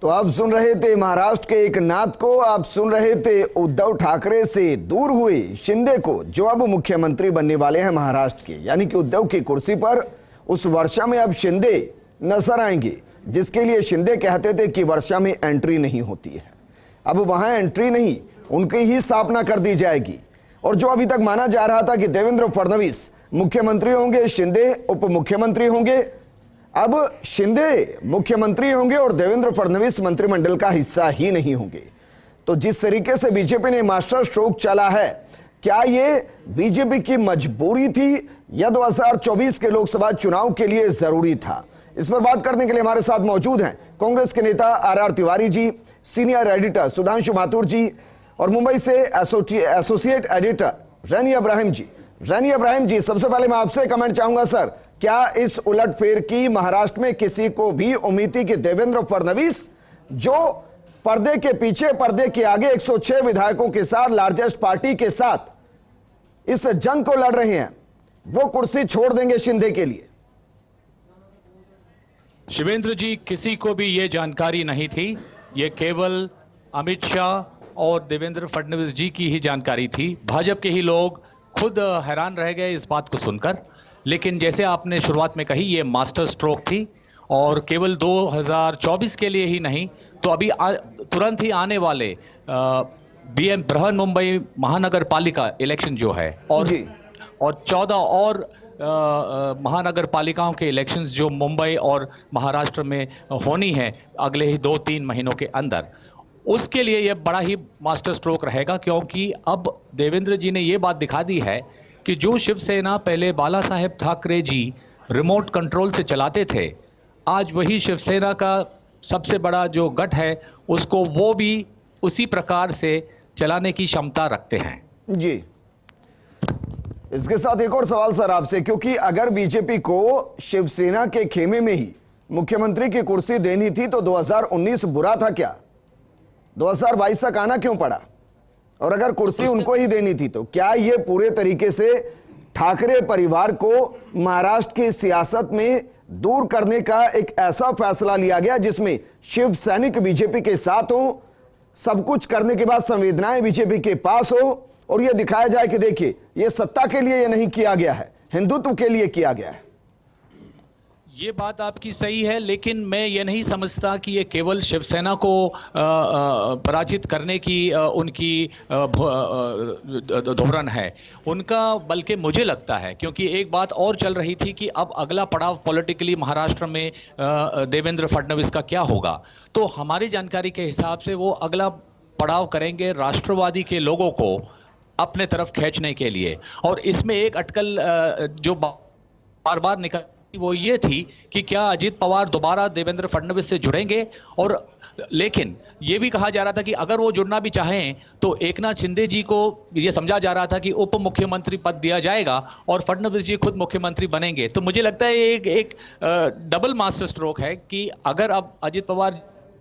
तो आप सुन रहे थे महाराष्ट्र के एक नाथ को, आप सुन रहे थे उद्धव ठाकरे से दूर हुए शिंदे को, जो अब मुख्यमंत्री बनने वाले हैं महाराष्ट्र के। यानी कि उद्धव की कुर्सी पर उस वर्षा में अब शिंदे नजर आएंगे, जिसके लिए शिंदे कहते थे कि वर्षा में एंट्री नहीं होती है। अब वहां एंट्री नहीं, उनकी ही स्थापना कर दी जाएगी। और जो अभी तक माना जा रहा था कि देवेंद्र फडणवीस मुख्यमंत्री होंगे, शिंदे उप मुख्यमंत्री होंगे, अब शिंदे मुख्यमंत्री होंगे और देवेंद्र फडणवीस मंत्रिमंडल का हिस्सा ही नहीं होंगे। तो जिस तरीके से बीजेपी ने मास्टर स्ट्रोक चला है, क्या ये बीजेपी की मजबूरी थी या 2024 के लोकसभा चुनाव के लिए जरूरी था? इस पर बात करने के लिए हमारे साथ मौजूद हैं कांग्रेस के नेता R Tiwari ji, senior editor Sudhanshu Mathur ji और मुंबई से एसोसिएट एडिटर रैनी अब्राहिम जी। रैनी अब्राहिम जी, सबसे पहले मैं आपसे कमेंट चाहूंगा सर, क्या इस उलटफेर की महाराष्ट्र में किसी को भी उम्मीद थी कि देवेंद्र फडणवीस, जो पर्दे के पीछे पर्दे के आगे 106 विधायकों के साथ लार्जेस्ट पार्टी के साथ इस जंग को लड़ रहे हैं, वो कुर्सी छोड़ देंगे शिंदे के लिए? शिवेंद्र जी, किसी को भी ये जानकारी नहीं थी। ये केवल अमित शाह और देवेंद्र फडणवीस जी की ही जानकारी थी। भाजपा के ही लोग खुद हैरान रह गए इस बात को सुनकर। लेकिन जैसे आपने शुरुआत में कही, ये मास्टर स्ट्रोक थी और केवल 2024 के लिए ही नहीं, तो अभी तुरंत ही आने वाले बीएम बृहन मुंबई महानगर पालिका इलेक्शन जो है और 14 और महानगर पालिकाओं के इलेक्शंस जो मुंबई और महाराष्ट्र में होनी है अगले ही 2-3 महीनों के अंदर, उसके लिए यह बड़ा ही मास्टर स्ट्रोक रहेगा। क्योंकि अब देवेंद्र जी ने यह बात दिखा दी है कि जो शिवसेना पहले बाला साहेब ठाकरे जी रिमोट कंट्रोल से चलाते थे, आज वही शिवसेना का सबसे बड़ा जो गठ है उसको वो भी उसी प्रकार से चलाने की क्षमता रखते हैं। जी, इसके साथ एक और सवाल सर आपसे, क्योंकि अगर बीजेपी को शिवसेना के खेमे में ही मुख्यमंत्री की कुर्सी देनी थी तो 2019 बुरा था क्या? 2022 तक आना क्यों पड़ा? और अगर कुर्सी उनको ही देनी थी तो क्या ये पूरे तरीके से ठाकरे परिवार को महाराष्ट्र की सियासत में दूर करने का एक ऐसा फैसला लिया गया जिसमें शिव सैनिक बीजेपी के साथ हो, सब कुछ करने के बाद संवेदनाएं बीजेपी के पास हो और यह दिखाया जाए कि देखिए ये सत्ता के लिए ये नहीं किया गया है, हिंदुत्व के लिए किया गया है? ये बात आपकी सही है, लेकिन मैं ये नहीं समझता कि ये केवल शिवसेना को पराजित करने की उनकी धोरण है उनका, बल्कि मुझे लगता है क्योंकि एक बात और चल रही थी कि अब अगला पड़ाव पॉलिटिकली महाराष्ट्र में देवेंद्र फडणवीस का क्या होगा। तो हमारी जानकारी के हिसाब से वो अगला पड़ाव करेंगे राष्ट्रवादी के लोगों को अपने तरफ खींचने के लिए। और इसमें एक अटकल जो बार बार निकल वो ये थी कि क्या अजित पवार दोबारा देवेंद्र फडणवीस से जुड़ेंगे। और लेकिन ये भी कहा जा रहा था कि अगर वो जुड़ना भी चाहें तो एकनाथ शिंदे जी को ये समझा जा रहा था कि उप मुख्यमंत्री पद दिया जाएगा और फडणवीस जी खुद मुख्यमंत्री बनेंगे। तो मुझे लगता है एक डबल मास्टर स्ट्रोक है कि अगर अब अजित पवार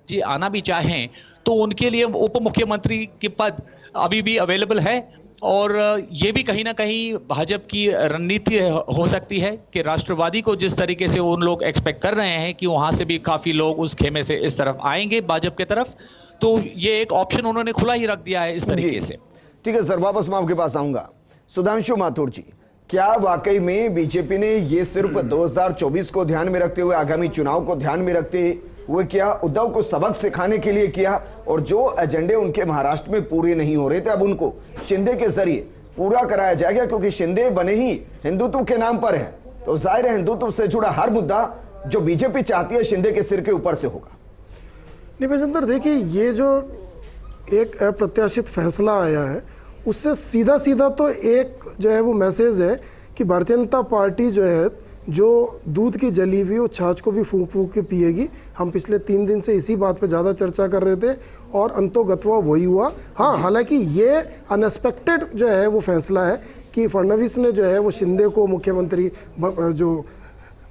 जी आना भी चाहें तो उनके लिए उप मुख्यमंत्री के पद अभी भी अवेलेबल है। और ये भी कहीं ना कहीं भाजपा की रणनीति हो सकती है कि राष्ट्रवादी को जिस तरीके से उन लोग एक्सपेक्ट कर रहे हैं कि वहां से भी काफी लोग उस खेमे से इस तरफ आएंगे भाजपा की तरफ, तो ये एक ऑप्शन उन्होंने खुला ही रख दिया है इस तरीके से। ठीक है सर, वापस मैं आपके पास आऊंगा। सुधांशु माथुर जी, क्या वाकई में बीजेपी ने ये सिर्फ 2024 को ध्यान में रखते हुए, आगामी चुनाव को ध्यान में रखते हुए किया, उद्धव को सबक सिखाने के लिए किया, और जो एजेंडे उनके महाराष्ट्र में पूरे नहीं हो रहे थे अब उनको शिंदे के जरिए पूरा कराया जाएगा? क्योंकि शिंदे बने ही हिंदुत्व के नाम पर है, तो जाहिर है हिंदुत्व से जुड़ा हर मुद्दा जो बीजेपी चाहती है शिंदे के सिर के ऊपर से होगा। निवेंद्र, देखिए ये जो एक अप्रत्याशित फैसला आया है उससे सीधा सीधा तो एक जो है वो मैसेज है कि भारतीय जनता पार्टी जो है जो दूध की जली हुई वो छाछ को भी फूंक फूंक के पिएगी। हम पिछले 3 दिन से इसी बात पे ज़्यादा चर्चा कर रहे थे और अंतोगत्वा वही हुआ। हाँ, हालांकि ये अनएक्सपेक्टेड जो है वो फैसला है कि फडणवीस ने जो है वो शिंदे को मुख्यमंत्री जो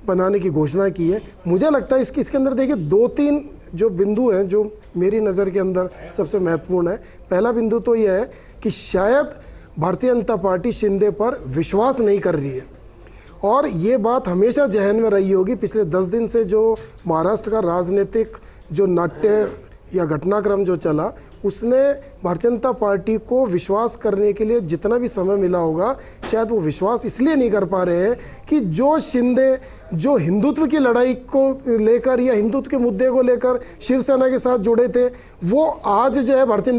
बनाने की घोषणा की है। मुझे लगता है इसके अंदर देखिए 2-3 जो बिंदु हैं जो मेरी नज़र के अंदर सबसे महत्वपूर्ण है। पहला बिंदु तो यह है कि शायद भारतीय जनता पार्टी शिंदे पर विश्वास नहीं कर रही है और ये बात हमेशा जहन में रही होगी। पिछले 10 दिन से जो महाराष्ट्र का राजनीतिक जो नाट्य या घटनाक्रम जो चला, उसने भारतीय जनता पार्टी को विश्वास करने के लिए जितना भी समय मिला होगा, शायद वो विश्वास इसलिए नहीं कर पा रहे हैं कि जो शिंदे जो हिंदुत्व की लड़ाई को लेकर या हिंदुत्व के मुद्दे को लेकर शिवसेना के साथ जुड़े थे, वो आज जो है भारतीय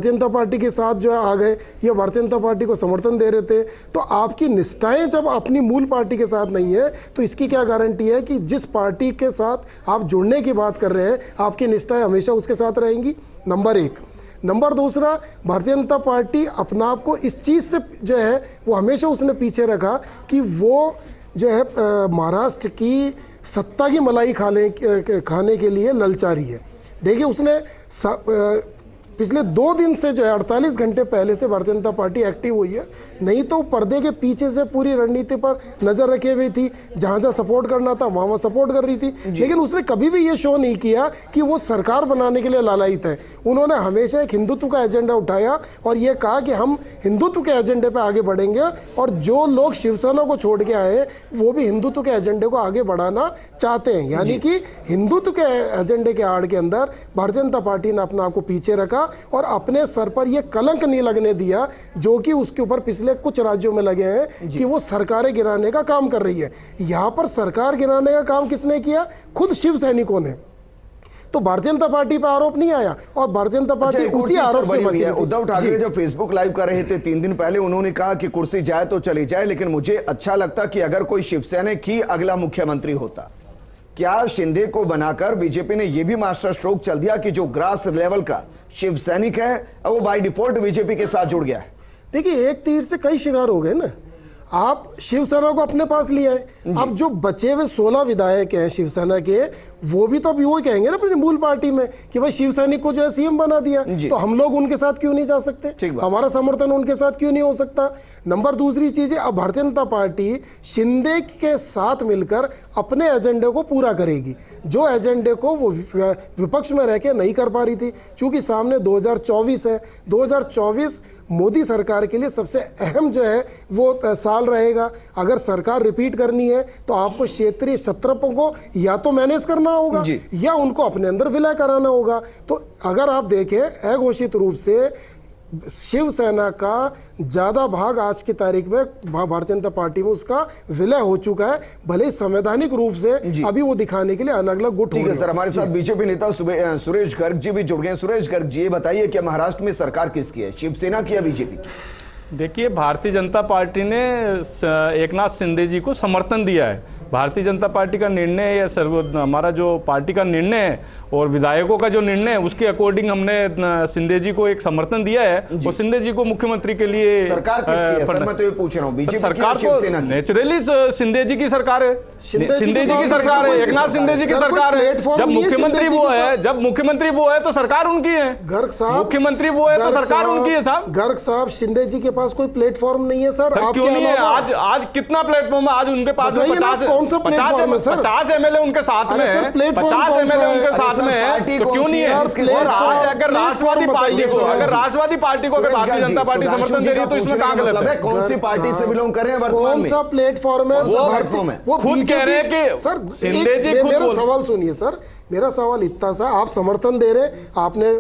जनता पार्टी के साथ जो है आ गए या भारतीय जनता पार्टी को समर्थन दे रहे थे। तो आपकी निष्ठाएं जब अपनी मूल पार्टी के साथ नहीं है तो इसकी क्या गारंटी है कि जिस पार्टी के साथ आप जुड़ने की बात कर रहे हैं, आपकी निष्ठाएं हमेशा उसके साथ रहेंगी? नंबर एक। नंबर दूसरा, भारतीय जनता पार्टी अपना आप को इस चीज़ से जो है वो हमेशा उसने पीछे रखा कि वो जो है महाराष्ट्र की सत्ता की मलाई खाने के लिए ललचारी है। देखिए, उसने पिछले 2 दिन से जो है 48 घंटे पहले से भारतीय जनता पार्टी एक्टिव हुई है, नहीं तो पर्दे के पीछे से पूरी रणनीति पर नजर रखे हुई थी, जहां जहां सपोर्ट करना था वहां सपोर्ट कर रही थी। लेकिन उसने कभी भी ये शो नहीं किया कि वो सरकार बनाने के लिए लालायित है। उन्होंने हमेशा एक हिंदुत्व का एजेंडा उठाया और ये कहा कि हम हिंदुत्व के एजेंडे पर आगे बढ़ेंगे, और जो लोग शिवसेना को छोड़ के आए वो भी हिंदुत्व के एजेंडे को आगे बढ़ाना चाहते हैं। यानी कि हिंदुत्व के एजेंडे के आड़ के अंदर भारतीय जनता पार्टी ने अपना आपको पीछे रखा और अपने सर पर यह कलंक नहीं लगने दिया जो कि उसके ऊपर पिछले कुछ राज्यों में लगे हैं कि वो सरकारें गिराने का काम कर रही है। यहां पर सरकार गिराने का काम किसने किया? खुद शिव सैनिकों ने। तो भारतीय जनता पार्टी पर आरोप नहीं आया और भारतीय जनता पार्टी उसी आरोप से बची है। उद्धव ठाकरे जब फेसबुक लाइव कर रहे थे 3 दिन पहले, उन्होंने कहा कि कुर्सी जाए तो चली जाए, लेकिन मुझे अच्छा लगता कि अगर कोई शिवसैनिक ही अगला मुख्यमंत्री होता। क्या शिंदे को बनाकर बीजेपी ने यह भी मास्टर स्ट्रोक चल दिया कि जो ग्रास लेवल का शिव सैनिक है वो बाय डिफॉल्ट बीजेपी के साथ जुड़ गया है? देखिए, एक तीर से कई शिकार हो गए ना। आप शिवसेना को अपने पास लिया है, अब जो बचे हुए 16 विधायक हैं शिवसेना के, वो भी तो अभी वो कहेंगे ना अपनी मूल पार्टी में कि भाई शिवसैनिक को जो है सीएम बना दिया, तो हम लोग उनके साथ क्यों नहीं जा सकते? हमारा समर्थन उनके साथ क्यों नहीं हो सकता? नंबर दूसरी चीज है, अब भारतीय जनता पार्टी शिंदे के साथ मिलकर अपने एजेंडे को पूरा करेगी, जो एजेंडे को वो विपक्ष में रह के नहीं कर पा रही थी। चूंकि सामने 2024 है, 2024 मोदी सरकार के लिए सबसे अहम जो है वो साल रहेगा। अगर सरकार रिपीट करनी है तो आपको क्षेत्रीय छत्रपों को या तो मैनेज करना होगा या उनको अपने अंदर विलय कराना होगा। तो अगर आप देखें, अघोषित रूप से शिवसेना का ज्यादा भाग आज की तारीख में भारतीय जनता पार्टी में उसका विलय हो चुका है, भले ही संवैधानिक रूप से अभी वो दिखाने के लिए अलग अलग गुट। ठीक है सर, हमारे साथ बीजेपी नेता सुरेश गर्ग जी भी जुड़ गए। सुरेश गर्ग जी, ये बताइए कि महाराष्ट्र में सरकार किसकी है, शिवसेना की या बीजेपी की? देखिए, भारतीय जनता पार्टी ने एकनाथ शिंदे जी को समर्थन दिया है। भारतीय जनता पार्टी का निर्णय या हमारा जो पार्टी का निर्णय है और विधायकों का जो निर्णय है उसके अकॉर्डिंग हमने शिंदे जी को एक समर्थन दिया है और शिंदे जी को मुख्यमंत्री के लिए। सरकार किसकी है सर? मैं तो ये पूछ रहा हूँ, बीजेपी सरकार तो नेचुरली शिंदे जी की सरकार है, शिंदे जी की सरकार है, एकनाथ शिंदे जी की सरकार है। जब मुख्यमंत्री वो है तो सरकार उनकी है। गर्ग साहब, मुख्यमंत्री वो है तो सरकार उनकी है साहब। गर्ग साहब, शिंदे जी के पास कोई प्लेटफॉर्म नहीं है सर। क्यों नहीं है? आज कितना प्लेटफॉर्म है? आज उनके पास 50 एमएलए उनके साथ में है, 50 एमएलए उनके साथ में है, तो क्यों नहीं है? और आज अगर राष्ट्रवादी पार्टी को अगर भारतीय जनता पार्टी समर्थन दे रही है तो इसमें कहां गलत है? कौन सी पार्टी से बिलोंग कर रहे हैं वर्तमान में? कौन सा प्लेटफॉर्म है? वो खुद कह रहे हैं कि सर, शिंदे जी खुद। मेरा सवाल सुनिए सर, मेरा सवाल इतना सा, आप समर्थन दे रहे, आपने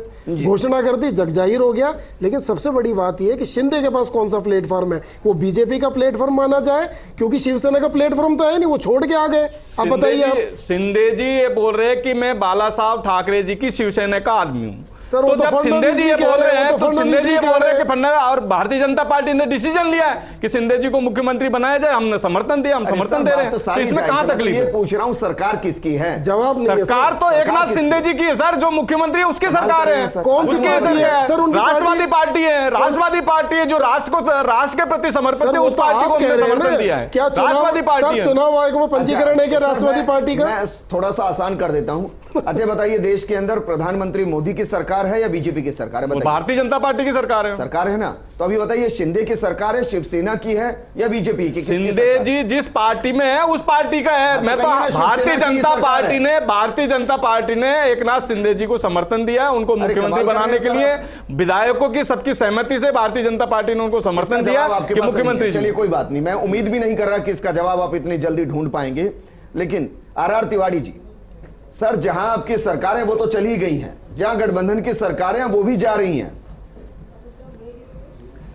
घोषणा कर दी, जगजाहिर हो गया, लेकिन सबसे बड़ी बात यह है कि शिंदे के पास कौन सा प्लेटफॉर्म है? वो बीजेपी का प्लेटफॉर्म माना जाए, क्योंकि शिवसेना का प्लेटफॉर्म तो है नहीं, वो छोड़ के आ गए। अब बताइए आप। शिंदे जी ये बोल रहे हैं कि मैं बाला साहब ठाकरे जी की शिवसेना का आदमी हूँ। सर, तो जब शिंदे जी ये बोल रहे हैं तो शिंदे जी ये बोल रहे हैं कि फडणवीस और भारतीय जनता पार्टी ने डिसीजन लिया है कि शिंदे जी को मुख्यमंत्री बनाया जाए, हमने समर्थन दिया, हम समर्थन दे रहे हैं, तो इसमें कहां तकलीफ है? पूछ रहा हूं सरकार किसकी है? जवाब नहीं है। सरकार तो एकनाथ शिंदे जी की है सर, जो मुख्यमंत्री है उसकी सरकार है। कौन सी पार्टी है सर? राष्ट्रवादी पार्टी है, राष्ट्रवादी पार्टी है जो राष्ट्र के प्रति समर्पित है, उस पार्टी को हमने समर्थन दिया है। क्या राष्ट्रवादी पार्टी है? चुनाव आयोग में पंजीकरण है क्या राष्ट्रवादी पार्टी का? मैं थोड़ा सा आसान कर देता हूं। अच्छा बताइए, देश के अंदर प्रधानमंत्री मोदी की सरकार है या बीजेपी की सरकार है? भारतीय जनता पार्टी की सरकार है। सरकार है ना, तो अभी बताइए, शिंदे की सरकार है, शिवसेना की है या बीजेपी की? शिंदे जी जिस पार्टी में है उस पार्टी का है। मैं तो भारतीय जनता पार्टी ने एकनाथ शिंदे जी को समर्थन दिया है, उनको मुख्यमंत्री बनाने के लिए। विधायकों की सबकी सहमति से भारतीय जनता पार्टी ने उनको समर्थन दिया कि मुख्यमंत्री। चलिए कोई बात नहीं, मैं उम्मीद भी नहीं कर रहा कि इसका जवाब आप इतनी जल्दी ढूंढ पाएंगे, लेकिन आर.आर. तिवारी जी, सर जहां आपकी सरकारें वो तो चली गई हैं, जहां गठबंधन की सरकारें हैं वो भी जा रही हैं।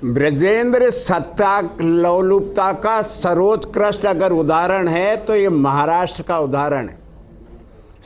ब्रजेंद्र, सत्ता लोलुपता का सर्वोत्कृष्ट अगर उदाहरण है तो ये महाराष्ट्र का उदाहरण है।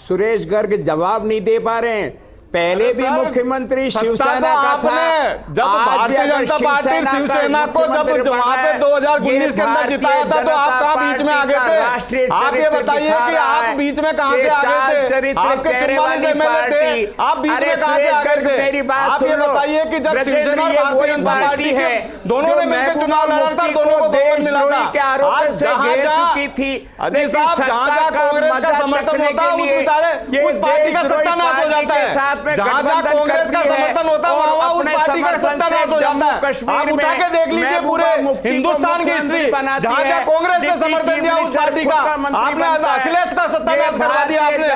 सुरेश गर्ग जवाब नहीं दे पा रहे हैं। पहले भी सर, मुख्यमंत्री सत्ता शिवसेना तो का था। आपने जब आज भी भारतीय अगर जनता पार्टी शिवसेना को जब मुख्यमंत्री वहां पे बना है, 2019 के अंदर ये जिताया था तो आप कहाँ बीच में आ गए थे? राष्ट्रीय आप ये चरित्र बताइए दिखा कि रहा आप है। बीच में कहां ये से आ चाल गए थे? चरित्र आपके चेहरे 44 वाली एमएलए थे, पार्टी। आप बीच अरे में कहां से आ सुरेश गए गर्ग, मेरी थे? बात आप ये सुन लो। बताइए कि जब ब्रजेंद्र, शिवसेना और ये भारतीय वही जनता पार्टी पार्टी है के दोनों ने मिलकर महबूबा चुनाव लड़ा था, मुफ्ती दोनों को बहुमत देशद्रोही मिला था। के आरोप आज से घेर जहां चुकी थी। अजी साहब, जहां जहां कांग्रेस का समर्थन होता है उस बेचारे उस पार्टी का सत्यानाश हो जाता है। जहां जहां कांग्रेस का समर्थन होता है वहां उस पार्टी का सत्यानाश हो जाता है। आप उठा के देख लीजिए पूरे हिंदुस्तान की हिस्ट्री, जहां जहां कांग्रेस ने समर्थन दिया उस पार्टी का, आपने अखिलेश का सत्यानाश करवा दिया, आपने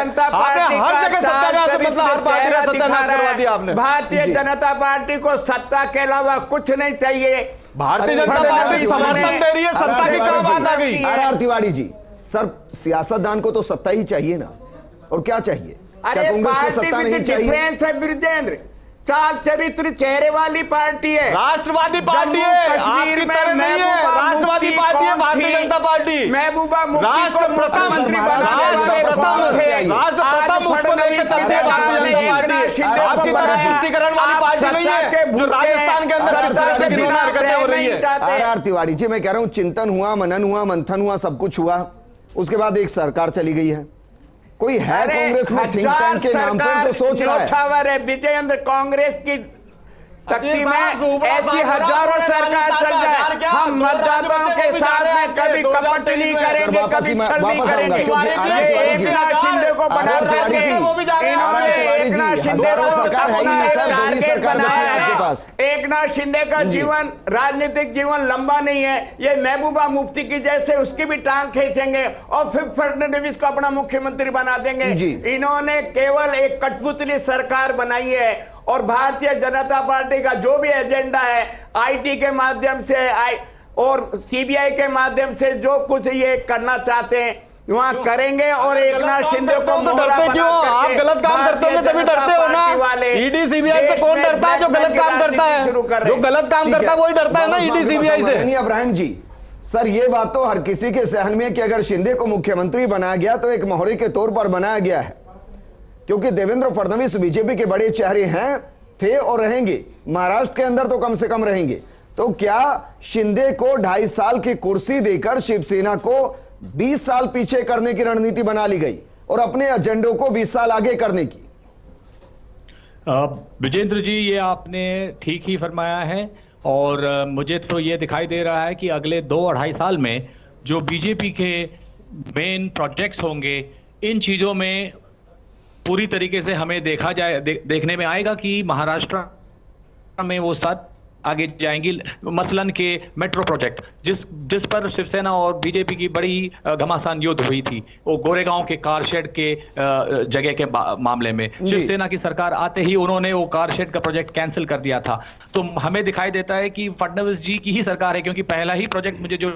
हर जगह सत्यानाश, मतलब हर पार्टी का सत्यानाश करवा दिया आपने। भारतीय जनता पार्टी को सत्ता के अलावा कुछ नहीं चाहिए। भारतीय जनता पार्टी समर्थन दे रही है, सत्ता की क्या बात आ गई? आर तिवारी जी, सर सियासतदान को तो सत्ता ही चाहिए ना, और क्या चाहिए? क्या अरे कांग्रेस को पार्टी सत्ता में नहीं चाहिए? डिफरेंस है ब्रजेंद्र, चाल चरित्र चेहरे वाली पार्टी है, राष्ट्रवादी पार्टी है, कश्मीर आपकी में तरह नहीं है। राष्ट्रवादी पार्टी है भारतीय जनता पार्टी। महबूबा मुफ्ती राष्ट्र को प्रथम, मुख्यमंत्री राष्ट्र प्रथम उसको लेकर चलती है भारतीय जनता पार्टी। आपकी तरह तुष्टिकरण वाली पार्टी नहीं है जो राजस्थान के अंदर किस तरह से घिनौना हरकतें हो रही है। आर तिवारी जी, मैं कह रहा हूं चिंतन हुआ, मनन हुआ, मंथन हुआ, सब कुछ हुआ, उसके बाद एक सरकार चली गई है। कोई है कांग्रेस में थिंक टैंक के नाम पर जो सोच रहा है? विजयेंद्र कांग्रेस की तख्ती में ऐसी हजारों सरकार चल जाए, हम मतदाताओं के साथ में कभी कपट नहीं करेंगे, कभी छल नहीं करेंगे। एकनाथ शिंदे को बना करके एकनाथ शिंदे एकनाथ शिंदे का जीवन, राजनीतिक जीवन लंबा नहीं है। ये महबूबा मुफ्ती की जैसे उसकी भी टांग खींचेंगे और फिर फडणवीस को अपना मुख्यमंत्री बना देंगे। इन्होंने केवल एक कठपुतली सरकार बनाई है और भारतीय जनता पार्टी का जो भी एजेंडा है आईटी के माध्यम से और सीबीआई के माध्यम से जो कुछ ये करना चाहते हैं वहां करेंगे। और एकनाथ शिंदे को डरते क्यों? आप गलत काम करते हो तभी डरते हो ना। ईडी सीबीआई से कौन डरता है? जो गलत काम करता है, जो गलत काम करता है वही डरता है ना ईडी सीबीआई से। इब्राहिम जी, सर ये बात तो हर किसी के सहन में कि अगर शिंदे को मुख्यमंत्री बनाया गया तो एक मोहरे के तौर पर बनाया गया है, क्योंकि देवेंद्र फडणवीस बीजेपी के बड़े चेहरे हैं, थे और रहेंगे, महाराष्ट्र के अंदर तो कम से कम रहेंगे। तो क्या शिंदे को 2.5 साल की कुर्सी देकर शिवसेना को 20 साल पीछे करने की रणनीति बना ली गई और अपने एजेंडों को 20 साल आगे करने की? विजेंद्र जी, ये आपने ठीक ही फरमाया है और मुझे तो ये दिखाई दे रहा है कि अगले 2-2.5 साल में जो बीजेपी के मेन प्रोजेक्ट्स होंगे, इन चीज़ों में पूरी तरीके से हमें देखने में आएगा कि महाराष्ट्र में वो साथ आगे जाएंगी। मसलन के मेट्रो प्रोजेक्ट जिस पर शिवसेना और बीजेपी की बड़ी घमासान युद्ध हुई थी, वो गोरेगांव के कार शेड के जगह के मामले में शिवसेना की सरकार आते ही उन्होंने वो कार शेड का प्रोजेक्ट कैंसिल कर दिया था। तो हमें दिखाई देता है कि फडणवीस जी की ही सरकार है, क्योंकि पहला ही प्रोजेक्ट मुझे जो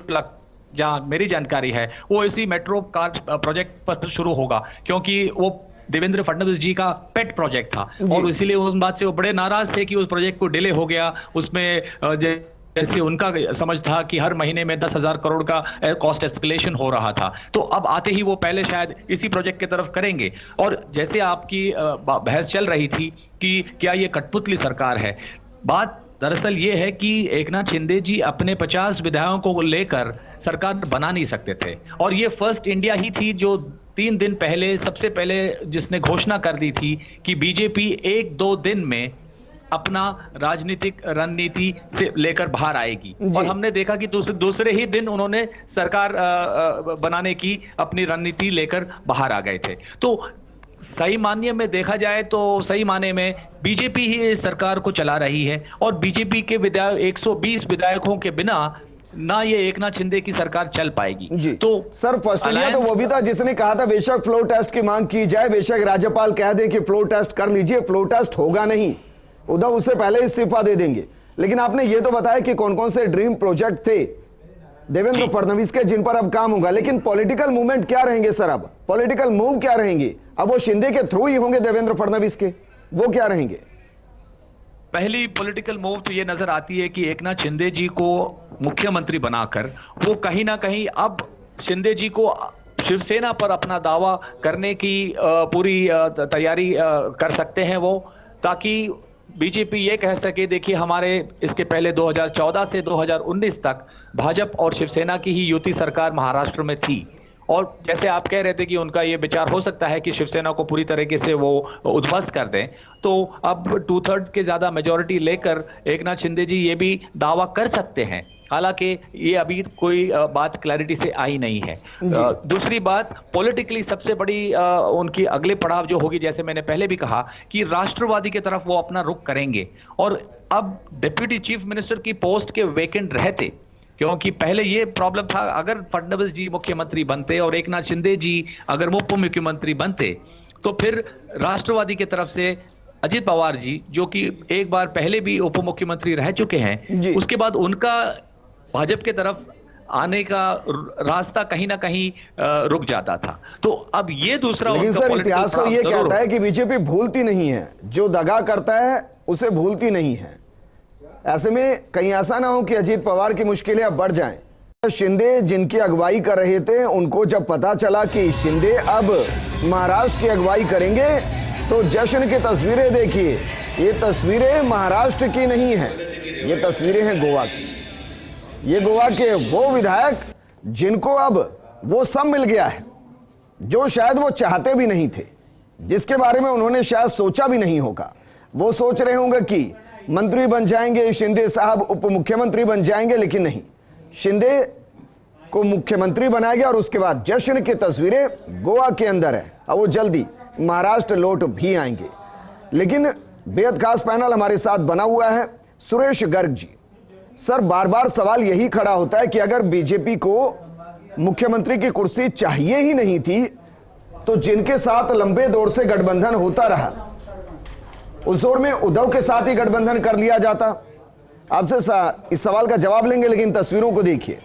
जहां मेरी जानकारी है वो इसी मेट्रो कार प्रोजेक्ट पर शुरू होगा, क्योंकि वो देवेंद्र फडणवीस जी का पेट प्रोजेक्ट था और इसीलिए उस बात से वो बड़े नाराज थे कि उस प्रोजेक्ट को डिले हो गया। उसमें जैसे उनका समझ था कि हर महीने में 10,000 करोड़ का कॉस्ट एस्केलेशन हो रहा था, तो अब आते ही वो पहले शायद इसी प्रोजेक्ट की तरफ करेंगे। और जैसे आपकी बहस चल रही थी कि क्या ये कठपुतली सरकार है, बात दरअसल ये है कि एकनाथ शिंदे जी अपने 50 विधायकों को लेकर सरकार बना नहीं सकते थे, और ये फर्स्ट इंडिया ही थी जो 3 दिन पहले सबसे पहले जिसने घोषणा कर दी थी कि बीजेपी 1-2 दिन में अपना राजनीतिक रणनीति से लेकर बाहर आएगी, और हमने देखा कि दूसरे ही दिन उन्होंने सरकार बनाने की अपनी रणनीति लेकर बाहर आ गए थे। तो सही मायने में देखा जाए तो सही मायने में बीजेपी ही सरकार को चला रही है, और बीजेपी के 120 विधायकों के बिना ना ये एकनाथ शिंदे की सरकार चल पाएगी। जी। तो सर फर्स्ट इंडिया तो वो भी था जिसने कहा था बेशक फ्लोर टेस्ट की मांग की जाए, बेशक राज्यपाल कह दें कि फ्लोर टेस्ट कर लीजिए, फ्लोर टेस्ट होगा नहीं, उद्धव उससे पहले इस्तीफा दे देंगे। लेकिन आपने ये तो बताया कि कौन कौन से ड्रीम प्रोजेक्ट थे देवेंद्र फडणवीस के जिन पर अब काम होगा, लेकिन पॉलिटिकल मूवमेंट क्या रहेंगे सर? अब पॉलिटिकल मूव क्या रहेंगे? अब वो शिंदे के थ्रू ही होंगे देवेंद्र फडणवीस के, वो क्या रहेंगे? पहली पॉलिटिकल मूव तो ये नजर आती है कि एकनाथ शिंदे जी को मुख्यमंत्री बनाकर वो कहीं ना कहीं अब शिंदे जी को शिवसेना पर अपना दावा करने की पूरी तैयारी कर सकते हैं वो, ताकि बीजेपी ये कह सके देखिए हमारे इसके पहले 2014 से 2019 तक भाजपा और शिवसेना की ही युति सरकार महाराष्ट्र में थी, और जैसे आप कह रहे थे कि उनका ये विचार हो सकता है कि शिवसेना को पूरी तरीके से वो उद्ध्वस्त कर दें, तो अब 2/3 के ज्यादा मेजॉरिटी लेकर एकनाथ शिंदे जी ये भी दावा कर सकते हैं। हालांकि ये अभी कोई बात क्लैरिटी से आई नहीं है। दूसरी बात, पॉलिटिकली सबसे बड़ी उनकी अगले पड़ाव जो होगी, जैसे मैंने पहले भी कहा कि राष्ट्रवादी की तरफ वो अपना रुख करेंगे, और अब डिप्यूटी चीफ मिनिस्टर की पोस्ट के वेकेंट रहते, क्योंकि पहले ये प्रॉब्लम था अगर फडणवीस जी मुख्यमंत्री बनते और एकनाथ शिंदे जी अगर उप मुख्यमंत्री बनते तो फिर राष्ट्रवादी की तरफ से अजित पवार जी, जो कि एक बार पहले भी उप मुख्यमंत्री रह चुके हैं, उसके बाद उनका भाजपा की तरफ आने का रास्ता कहीं ना कहीं रुक जाता था। तो अब ये दूसरा, लेकिन सर इतिहास तो ये कहता है कि बीजेपी भूलती नहीं है, जो दगा करता है उसे भूलती नहीं है। ऐसे में कहीं ऐसा ना हो कि अजीत पवार की मुश्किलें अब बढ़ जाएं। शिंदे जिनकी अगुवाई कर रहे थे, उनको जब पता चला कि शिंदे अब महाराष्ट्र की अगुवाई करेंगे तो जश्न की तस्वीरें देखिए। ये तस्वीरें महाराष्ट्र की नहीं हैं, ये तस्वीरें हैं गोवा की। ये गोवा के वो विधायक जिनको अब वो सब मिल गया है जो शायद वो चाहते भी नहीं थे, जिसके बारे में उन्होंने शायद सोचा भी नहीं होगा। वो सोच रहे होंगे कि मंत्री बन जाएंगे शिंदे साहब, उप मुख्यमंत्री बन जाएंगे, लेकिन नहीं, शिंदे को मुख्यमंत्री बनाया गया और उसके बाद जश्न की तस्वीरें गोवा के अंदर है। अब वो जल्दी महाराष्ट्र लौट भी आएंगे। लेकिन बेहद खास पैनल हमारे साथ बना हुआ है सुरेश गर्ग जी। सर, बार बार सवाल यही खड़ा होता है कि अगर बीजेपी को मुख्यमंत्री की कुर्सी चाहिए ही नहीं थी तो जिनके साथ लंबे दौर से गठबंधन होता रहा, उस दौर में उद्धव के साथ ही गठबंधन कर लिया जाता। आपसे इस सवाल का जवाब लेंगे, लेकिन तस्वीरों को देखिए।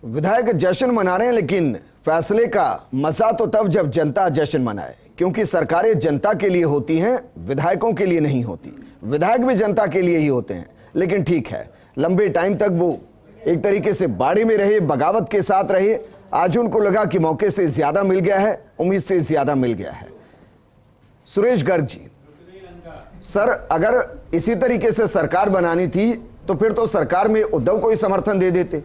विधायक जश्न मना रहे हैं, लेकिन फैसले का मजा तो तब जब जनता जश्न मनाए, क्योंकि सरकारें जनता के लिए होती हैं, विधायकों के लिए नहीं होती। विधायक भी जनता के लिए ही होते हैं। लेकिन ठीक है, लंबे टाइम तक वो एक तरीके से बाड़े में रहे, बगावत के साथ रहे। आज उनको लगा कि मौके से ज्यादा मिल गया है, उम्मीद से ज्यादा मिल गया है। सुरेश गर्ग जी, सर, अगर इसी तरीके से सरकार बनानी थी तो फिर तो सरकार में उद्धव को ही समर्थन दे देते।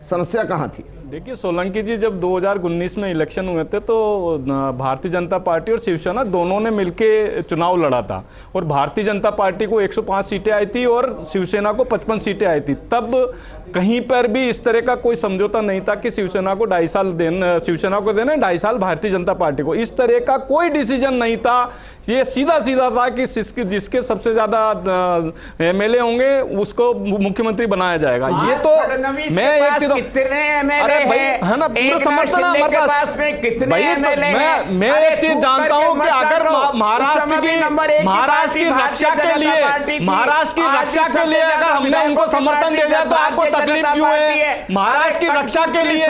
समस्या कहां थी? देखिए सोलंकी जी, जब 2019 में इलेक्शन हुए थे तो भारतीय जनता पार्टी और शिवसेना दोनों ने मिलके चुनाव लड़ा था और भारतीय जनता पार्टी को 105 सीटें आई थी और शिवसेना को 55 सीटें आई थी। तब कहीं पर भी इस तरह का कोई समझौता नहीं था कि शिवसेना को 2.5 साल देना, शिवसेना को देना 2.5 साल भारतीय जनता पार्टी को, इस तरह का कोई डिसीजन नहीं था। ये सीधा सीधा था कि जिसके सबसे ज्यादा एमएलए होंगे उसको मुख्यमंत्री बनाया जाएगा। ये तो मैं एक चीज, अरे भाई है ना, पूरा समर्थन है हमारे पास भाई। मैं एक चीज जानता हूं कि अगर महाराष्ट्र की रक्षा के लिए अगर हमने उनको समर्थन दे दिया तो आपको तकलीफ क्यों है? महाराष्ट्र की रक्षा के लिए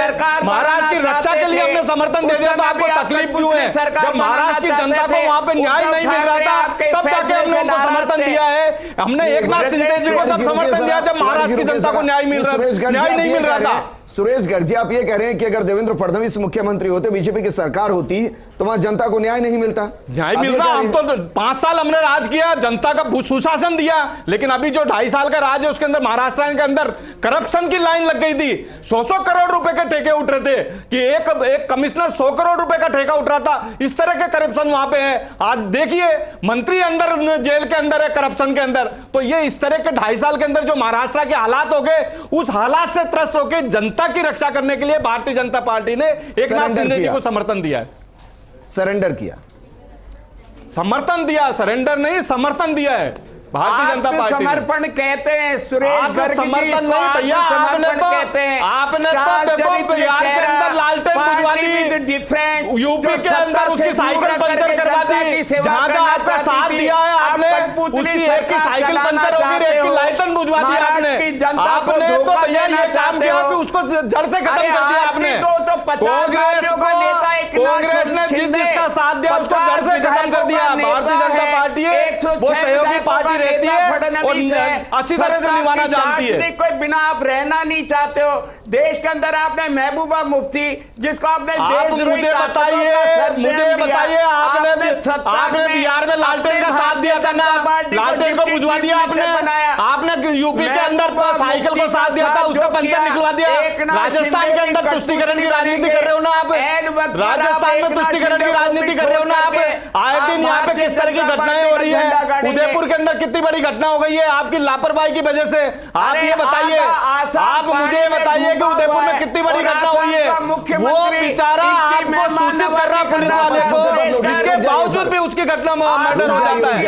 हमने समर्थन दे दिया तो आपको तकलीफ क्यों है? जब महाराष्ट्र की जनता को वहां पे न्याय नहीं मिल रहा था तब जाके हमने उनको समर्थन दिया है। हमने एकनाथ शिंदे जी को तब समर्थन दिया जब महाराष्ट्र की जनता को न्याय नहीं मिल रहा था। सुरेश गर्जी, आप ये कह रहे हैं कि अगर देवेंद्र फडणवीस मुख्यमंत्री होते, बीजेपी की सरकार होती तो वहां जनता को न्याय नहीं मिलता? न्याय मिल रहा, हम तो 5 साल हमने राज किया, जनता का सुशासन दिया, लेकिन अभी जो 2.5 साल का राज है उसके अंदर महाराष्ट्र के अंदर करप्शन की लाइन लग गई थी। 100 करोड़ रुपए के ठेके उठ रहे थे कि एक कमिश्नर 100 करोड़ रुपए का ठेका उठ रहा था। इस तरह के करप्शन वहां पे है। आज देखिए मंत्री अंदर जेल के अंदर है करप्शन के अंदर। तो ये इस तरह के 2.5 साल के अंदर जो महाराष्ट्र के हालात हो गए, उस हालात से त्रस्त होकर जनता की रक्षा करने के लिए भारतीय जनता पार्टी ने एकनाथ शिंदे जी को समर्थन दिया है। सरेंडर किया, समर्थन दिया, सरेंडर नहीं समर्थन दिया है भारतीय जनता पार्टी। समर्पण कहते हैं सुरेश गर्ग जी, समर्थन नहीं भैया, आपने तो देखो बिहार के अंदर लालटेन बुझवा दी, यूपी के अंदर उसकी साइकिल पंचर करवा दी, जहां जहां आपका साथ दिया है आपने उसकी एक की साइकिल पंचर होगी, एक की लालटेन बुझवा दी आपने तो भैया ये काम किया कि उसको जड़ से खत्म कर दिया आपने। कांग्रेस ने जिसका साथ दिया उसको जड़ से खत्म कर दिया। भारतीय जनता पार्टी वो सहयोगी पार्टी रहती है और अच्छी तरह से निभाना जानती है। कोई बिना आप रहना नहीं चाहते हो देश के अंदर। आपने महबूबा मुफ्ती जिसको आपने मुझे बताइए आपने बिहार में लालटेन का साथ दिया था ना, लालटेन को बुझवा दिया आपने यूपी के अंदर साइकिल को साथ दिया था, उसका पंचर निकलवा दिया। राजस्थान के अंदर तुष्टीकरण की राजनीति कर रहे हो ना आप, राजस्थान में तुष्टीकरण की राजनीति कर रहे हो ना आप। आए दिन यहाँ पे किस तरह की घटनाएं हो रही है, उदयपुर के अंदर कितनी बड़ी घटना हो गई है आपकी लापरवाही की वजह से। आप ये बताइए, आप मुझे ये बताइए कि उदयपुर में कितनी बड़ी घटना हुई है। वो बेचारा आपको सूचित कर रहा पुलिस वाले को, इसके बावजूद भी उसकी घटना मर्डर हो जाता है।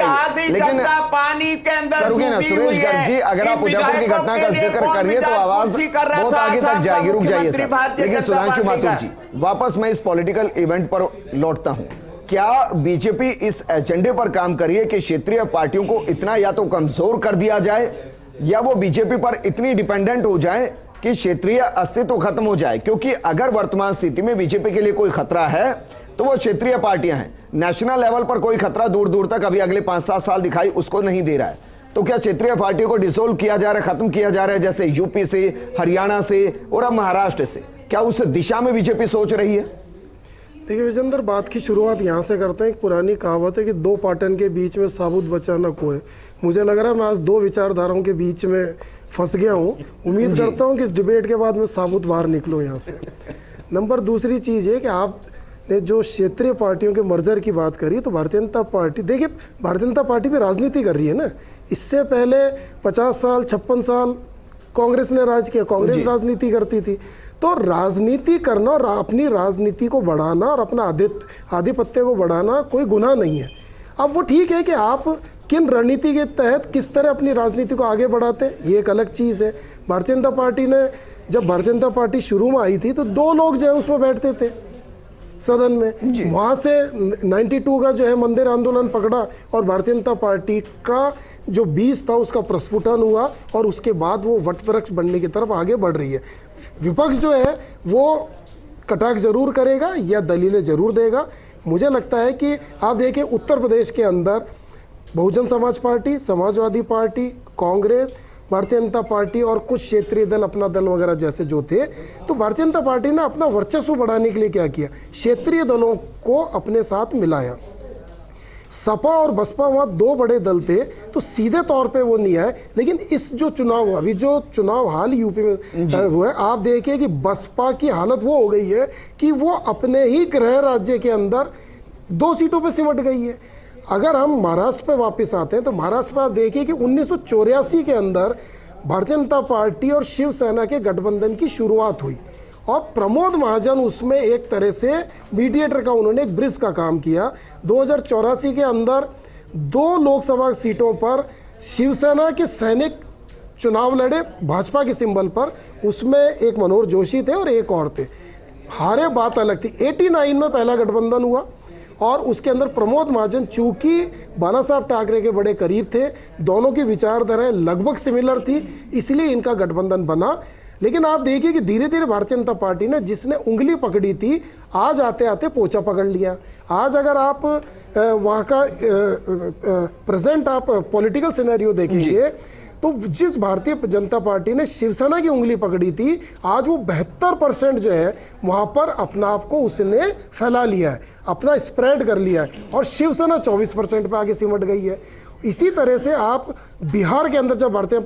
लेकिन पानी के अंदर सुरेश गर्ग जी, अगर आप उदयपुर की घटना का जिक्र करिए तो आवाज बहुत आगे तक जाएगी, रुक जाइए सर। लेकिन सुधांशु माथुर जी, वापस मैं इस पॉलिटिकल इवेंट पर लौटता हूं। क्या बीजेपी इस एजेंडे पर काम करिए कि क्षेत्रीय पार्टियों को इतना या तो कमजोर कर दिया जाए या वो बीजेपी पर इतनी डिपेंडेंट हो जाए कि क्षेत्रीय अस्तित्व खत्म हो जाए? क्योंकि अगर वर्तमान स्थिति में बीजेपी के लिए कोई खतरा है तो वो क्षेत्रीय पार्टियां हैं। नेशनल लेवल पर कोई खतरा दूर दूर तक अभी अगले 5-7 साल दिखाई उसको नहीं दे रहा है। तो क्या क्षेत्रीय पार्टियों को डिसोल्व किया जा रहा है, खत्म किया जा रहा है, जैसे यूपी से, हरियाणा से और अब महाराष्ट्र से? क्या उस दिशा में बीजेपी सोच रही है? देखिए विजेंद्र, बात की शुरुआत यहाँ से करते हैं। एक पुरानी कहावत है कि 2 पाटन के बीच में साबुत बचा न कोई। मुझे लग रहा है मैं आज 2 विचारधाराओं के बीच में फंस गया हूँ। उम्मीद करता हूँ कि इस डिबेट के बाद मैं साबुत बाहर निकलूँ यहाँ से। नंबर दूसरी चीज़ है कि आपने जो क्षेत्रीय पार्टियों के मर्जर की बात करी, तो भारतीय जनता पार्टी, देखिए भारतीय जनता पार्टी भी राजनीति कर रही है ना। इससे पहले 50 साल 56 साल कांग्रेस ने राज किया, कांग्रेस राजनीति करती थी। तो राजनीति करना और अपनी राजनीति को बढ़ाना और अपना आधिपत्य को बढ़ाना कोई गुनाह नहीं है। अब वो ठीक है कि आप किन रणनीति के तहत किस तरह अपनी राजनीति को आगे बढ़ाते हैं, ये एक अलग चीज़ है। भारतीय जनता पार्टी ने, जब भारतीय जनता पार्टी शुरू में आई थी तो 2 लोग जो है उसमें बैठते थे सदन में। वहाँ से 92 का जो है मंदिर आंदोलन पकड़ा और भारतीय जनता पार्टी का जो बीज था उसका प्रस्फुटन हुआ और उसके बाद वो वटवृक्ष बनने की तरफ आगे बढ़ रही है। विपक्ष जो है वो कटाक्ष जरूर करेगा या दलीलें जरूर देगा। मुझे लगता है कि आप देखिए उत्तर प्रदेश के अंदर Bahujan Samaj party, Samajwadi party, Congress, Bharatiya Janata party और कुछ क्षेत्रीय दल, अपना दल वगैरह जैसे जो थे, तो भारतीय जनता पार्टी ने अपना वर्चस्व बढ़ाने के लिए क्या किया, क्षेत्रीय दलों को अपने साथ मिलाया। सपा और बसपा वहाँ दो बड़े दल थे, तो सीधे तौर पे वो नहीं आए। लेकिन इस जो चुनाव अभी जो चुनाव हाल यूपी में हुआ है, आप देखिए कि बसपा की हालत वो हो गई है कि वो अपने ही गृह राज्य के अंदर 2 सीटों पे सिमट गई है। अगर हम महाराष्ट्र पे वापस आते हैं तो महाराष्ट्र में आप देखिए कि 1984 के अंदर भारतीय जनता पार्टी और शिवसेना के गठबंधन की शुरुआत हुई और प्रमोद महाजन उसमें एक तरह से मीडिएटर का उन्होंने एक ब्रिज का काम किया। 2084 के अंदर 2 लोकसभा सीटों पर शिवसेना के सैनिक चुनाव लड़े भाजपा के सिंबल पर, उसमें एक मनोहर जोशी थे और एक और थे, हारे बात अलग थी। 89 में पहला गठबंधन हुआ और उसके अंदर प्रमोद महाजन चूंकि बाला साहब ठाकरे के बड़े करीब थे, दोनों की विचारधाराएं लगभग सिमिलर थी, इसलिए इनका गठबंधन बना। लेकिन आप देखिए कि धीरे धीरे भारतीय जनता पार्टी ने जिसने उंगली पकड़ी थी, आज आते आते पोछा पकड़ लिया। आज अगर आप वहाँ का प्रेजेंट आप पॉलिटिकल सिनेरियो देखेंगे तो जिस भारतीय जनता पार्टी ने शिवसेना की उंगली पकड़ी थी, आज वो 72% जो है वहाँ पर अपना आप को उसने फैला लिया है, अपना स्प्रेड कर लिया है और शिवसेना 24% पे आगे सिमट गई है। इसी तरह से आप बिहार के अंदर जब भारतीय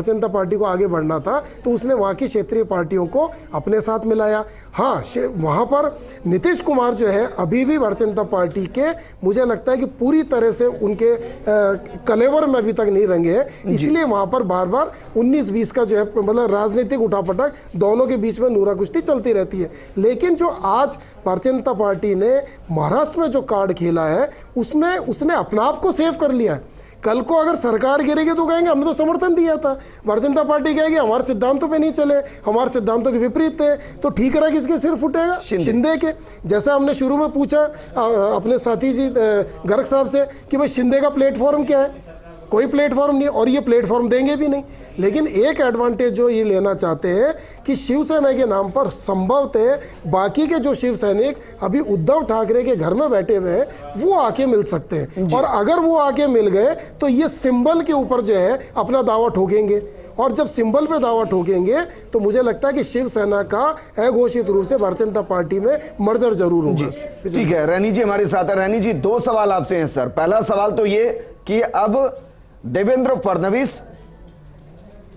जनता पार्टी को आगे बढ़ना था तो उसने वहाँ की क्षेत्रीय पार्टियों को अपने साथ मिलाया। हाँ, वहाँ पर नीतीश कुमार जो है अभी भी भारतीय जनता पार्टी के, मुझे लगता है कि पूरी तरह से उनके कलेवर में अभी तक नहीं रंगे हैं, इसलिए वहाँ पर बार बार 19-20 का जो है मतलब राजनीतिक उठापटक दोनों के बीच में नूरा कुश्ती चलती रहती है। लेकिन जो आज भारतीय जनता पार्टी ने महाराष्ट्र में जो कार्ड खेला है उसमें उसने अपना आप को सेव कर लिया है। कल को अगर सरकार गिरेगी तो कहेंगे हमने तो समर्थन दिया था, भारतीय जनता पार्टी कहेगी हमारे सिद्धांतों पे नहीं चले, हमारे सिद्धांतों के विपरीत थे, तो ठीक रहा किसके सिर फुटेगा? शिंदे के। जैसा हमने शुरू में पूछा अपने साथी जी गर्ग साहब से कि भाई शिंदे का प्लेटफॉर्म क्या है, कोई प्लेटफॉर्म नहीं और ये प्लेटफॉर्म देंगे भी नहीं। लेकिन एक एडवांटेज जो ये लेना चाहते हैं कि शिवसेना के नाम पर संभवतः बाकी के जो शिव सैनिक अभी उद्धव ठाकरे के घर में बैठे हुए हैं वो आके मिल सकते हैं, और अगर वो आके मिल गए तो ये सिंबल के ऊपर जो है अपना दावा ठोकेंगे, और जब सिंबल पे दावा ठोकेंगे तो मुझे लगता है कि शिवसेना का अघोषित रूप से भारतीय जनता पार्टी में मर्जर जरूर होगा। ठीक है, रैनी जी हमारे साथ है। रैनी जी, 2 सवाल आपसे हैं सर। पहला सवाल तो ये कि अब देवेंद्र फडणवीस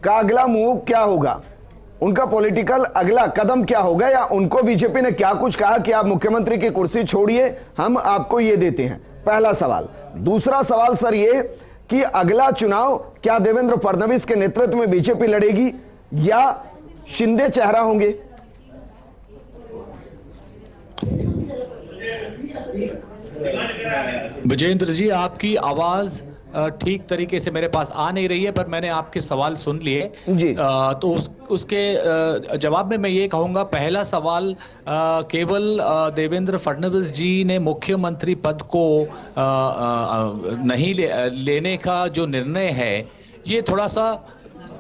का अगला मूव क्या होगा, उनका पॉलिटिकल अगला कदम क्या होगा, या उनको बीजेपी ने क्या कुछ कहा कि आप मुख्यमंत्री की कुर्सी छोड़िए हम आपको ये देते हैं? पहला सवाल। दूसरा सवाल सर ये कि अगला चुनाव क्या देवेंद्र फडणवीस के नेतृत्व में बीजेपी लड़ेगी या शिंदे चेहरा होंगे? विजेंद्र जी, आपकी आवाज ठीक तरीके से मेरे पास आ नहीं रही है, पर मैंने आपके सवाल सुन लिए जी। तो उसके जवाब में मैं ये कहूँगा, पहला सवाल केवल देवेंद्र फडणवीस जी ने मुख्यमंत्री पद को नहीं लेने का जो निर्णय है, ये थोड़ा सा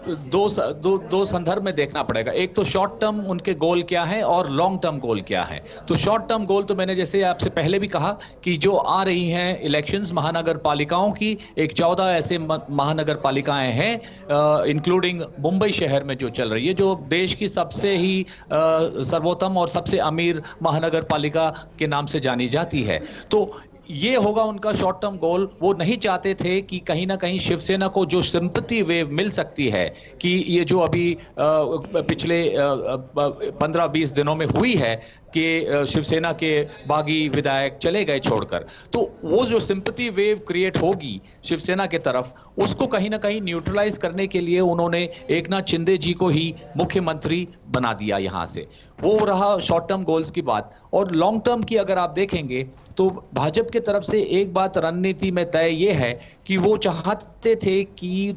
दो संदर्भ में देखना पड़ेगा। एक तो शॉर्ट टर्म उनके गोल क्या है और लॉन्ग टर्म गोल क्या है। तो शॉर्ट टर्म गोल तो मैंने जैसे आपसे पहले भी कहा कि जो आ रही हैं इलेक्शंस महानगर पालिकाओं की, एक 14 ऐसे महानगर पालिकाएं हैं इंक्लूडिंग मुंबई शहर में जो चल रही है, जो देश की सबसे ही सर्वोत्तम और सबसे अमीर महानगर पालिका के नाम से जानी जाती है। तो ये होगा उनका शॉर्ट टर्म गोल। वो नहीं चाहते थे कि कहीं ना कहीं शिवसेना को जो सिंपैथी वेव मिल सकती है कि ये जो अभी पिछले 15-20 दिनों में हुई है कि शिवसेना के बागी विधायक चले गए छोड़कर, तो वो जो सिंपैथी वेव क्रिएट होगी शिवसेना के तरफ, उसको कहीं ना कहीं न्यूट्रलाइज करने के लिए उन्होंने एकनाथ शिंदे जी को ही मुख्यमंत्री बना दिया यहाँ से। वो रहा शॉर्ट टर्म गोल्स की बात। और लॉन्ग टर्म की अगर आप देखेंगे तो भाजपा की तरफ से एक बात रणनीति में तय ये है कि वो चाहते थे कि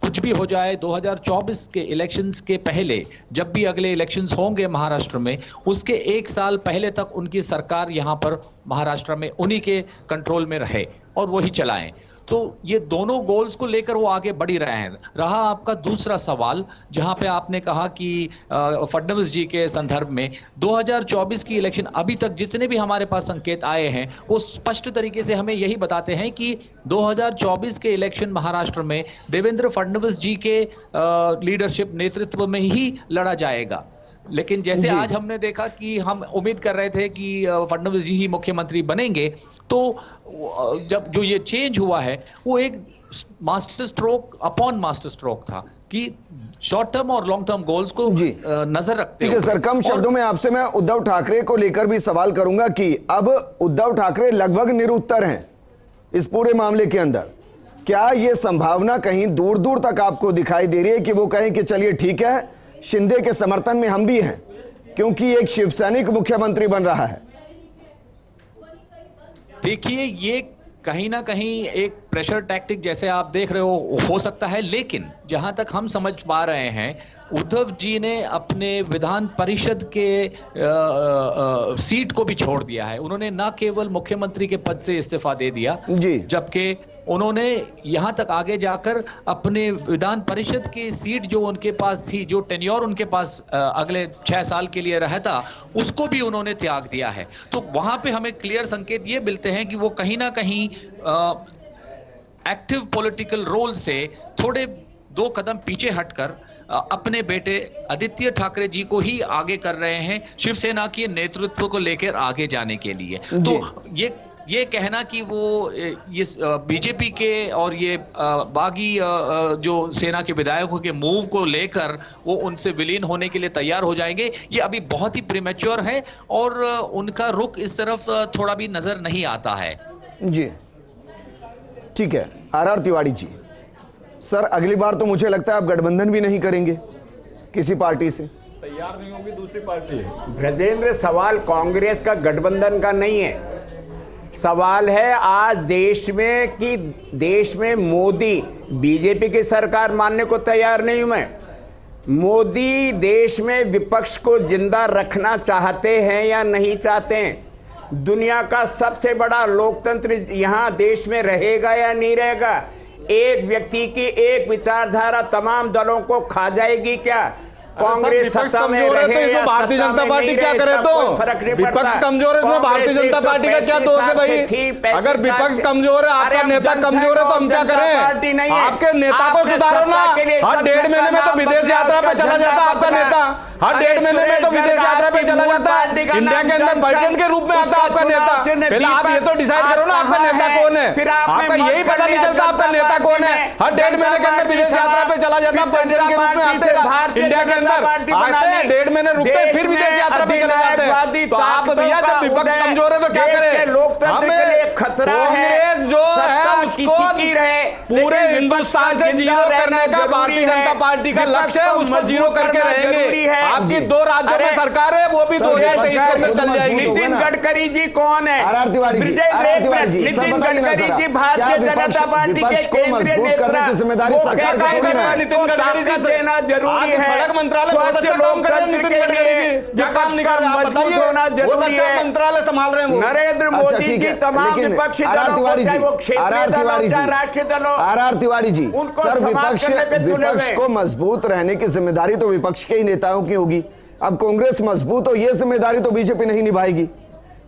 कुछ भी हो जाए 2024 के इलेक्शंस के पहले, जब भी अगले इलेक्शंस होंगे महाराष्ट्र में, उसके 1 साल पहले तक उनकी सरकार यहाँ पर महाराष्ट्र में उन्हीं के कंट्रोल में रहे और वही चलाएं। तो ये दोनों गोल्स को लेकर वो आगे बढ़ रहे हैं। रहा आपका दूसरा सवाल, जहां पे आपने कहा कि फडणवीस जी के संदर्भ में 2024 की इलेक्शन, अभी तक जितने भी हमारे पास संकेत आए हैं वो स्पष्ट तरीके से हमें यही बताते हैं कि 2024 के इलेक्शन महाराष्ट्र में देवेंद्र फडणवीस जी के लीडरशिप नेतृत्व में ही लड़ा जाएगा। लेकिन जैसे जी। आज हमने देखा कि हम उम्मीद कर रहे थे कि फडणवीस जी ही मुख्यमंत्री बनेंगे, तो जब जो ये चेंज हुआ है वो एक master stroke upon master stroke था कि शॉर्ट टर्म और लॉन्ग टर्म गोल्स को जी। नजर रखते ठीक है सर, कम शब्दों में आपसे मैं उद्धव ठाकरे को लेकर भी सवाल करूंगा कि अब उद्धव ठाकरे लगभग निरुत्तर हैं इस पूरे मामले के अंदर। क्या यह संभावना कहीं दूर दूर तक आपको दिखाई दे रही है कि वो कहें कि चलिए ठीक है, शिंदे के समर्थन में हम भी हैं, क्योंकि एक शिवसैनिक मुख्यमंत्री बन रहा है? देखिए, ये कहीं ना कहीं एक प्रेशर टैक्टिक जैसे आप देख रहे हो सकता है, लेकिन जहां तक हम समझ पा रहे हैं उद्धव जी ने अपने विधान परिषद के सीट को भी छोड़ दिया है। उन्होंने ना केवल मुख्यमंत्री के पद से इस्तीफा दे दिया जी, जबकि उन्होंने यहां तक आगे जाकर अपने विधान परिषद की सीट जो उनके पास थी, जो टेन्योर उनके पास अगले 6 साल के लिए रहता, उसको भी उन्होंने त्याग दिया है। तो वहां पे हमें क्लियर संकेत ये मिलते हैं कि वो कहीं ना कहीं एक्टिव पॉलिटिकल रोल से थोड़े 2 कदम पीछे हटकर अपने बेटे आदित्य ठाकरे जी को ही आगे कर रहे हैं शिवसेना के नेतृत्व को लेकर आगे जाने के लिए। तो ये कहना कि वो ये बीजेपी के और ये बागी जो सेना के विधायकों के मूव को लेकर वो उनसे विलीन होने के लिए तैयार हो जाएंगे, ये अभी बहुत ही प्रीमेच्योर है और उनका रुख इस तरफ थोड़ा भी नजर नहीं आता है। जी ठीक है। आर तिवारी जी, सर अगली बार तो मुझे लगता है आप गठबंधन भी नहीं करेंगे किसी पार्टी से, तैयार नहीं होगी दूसरी पार्टी। ब्रजेंद्र, सवाल कांग्रेस का गठबंधन का नहीं है, सवाल है आज देश में कि देश में मोदी बीजेपी की सरकार मानने को तैयार नहीं हूं मैं। मोदी देश में विपक्ष को जिंदा रखना चाहते हैं या नहीं चाहते हैं? दुनिया का सबसे बड़ा लोकतंत्र यहां देश में रहेगा या नहीं रहेगा? एक व्यक्ति की एक विचारधारा तमाम दलों को खा जाएगी क्या? कांग्रेस सत्ता में रहे या भारतीय सत्ता जनता में पार्टी नहीं क्या रहे, करे इसका कोई फर्क नहीं तो पड़ता। विपक्ष कमजोर है, इसमें भारतीय जनता पार्टी का क्या दोष है भाई? अगर विपक्ष कमजोर है, आपका नेता कमजोर है, तो हम क्या करें? आपके नेता को सुधारो ना। हर 1.5 महीने में तो विदेश यात्रा पे चला जाता आपका नेता, हर 1.5 महीने में तो विदेश यात्रा पे चला जाता है, इंडिया के अंदर पर्यटन के रूप में आता है आपका नेता। पहले आप ये तो डिसाइड करो ना आपका नेता कौन है। आपका यही पता नहीं चलता आपका नेता कौन है। हर 1.5 महीने के अंदर विदेश यात्रा पे चला जाता, पर्यटन के रूप में आते इंडिया के अंदर आते हैं, 1.5 महीने रुकते हैं, फिर विदेश यात्रा पे चले जाते हैं। तो आप भैया जब विपक्ष कमजोर है तो क्या करें? लोकतंत्र के लिए खतरा है, कांग्रेस जो है उसको पूरे हिंदुस्तान से जीरो करने का भारतीय जनता पार्टी का लक्ष्य है, उसको जीरो करके रहेंगे। आपकी 2 राज्यों में सरकार है, वो भी 2023 के अंदर चल जाएगी। नितिन गडकरी जी कौन है? Are Tiwari ji, Nitin Gadkari ji Bharatiya Janata party के मजबूत करने की जिम्मेदारी सरकार की थोड़ी ना है। नितिन गडकरी जी देना जरूरी है। सड़क मंत्रालय बहुत अच्छा काम कर रहे हैं नितिन गडकरी जी, क्या काम नहीं कर रहे हैं बताइए? बहुत अच्छा मंत्रालय संभाल रहे हैं वो। नरेंद्र मोदी जी तमाम विपक्षी दलों को, चाहे वो क्षेत्रीय दलों चाहे राष्ट्रीय दलों, आर तिवारी जी, सर विपक्ष को मजबूत रहने की जिम्मेदारी तो विपक्ष के ही नेताओं की होगी। अब कांग्रेस मजबूत हो, ये जिम्मेदारी तो बीजेपी नहीं निभाएगी।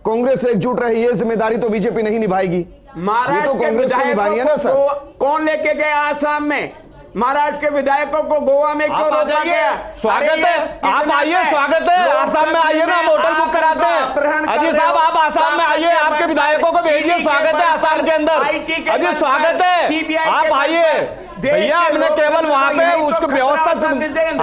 कांग्रेस एकजुट रहे, ये जिम्मेदारी तो बीजेपी नहीं निभाएगी। ये तो कांग्रेस को निभानी है ना सर। कौन लेके गए आसाम में? महाराष्ट्र के विधायकों को गोवा में क्यों रोका गया? स्वागत है, आप आइए, स्वागत है, आसाम में आइए ना, हम होटल बुक कराते हैं। अजी साहब आप आसाम में आइए, आपके विधायकों को भेजिए, स्वागत है आसाम के अंदर। अजी स्वागत है, आप आइए भैया, हमने केवल वहां पे उसको व्यवस्था।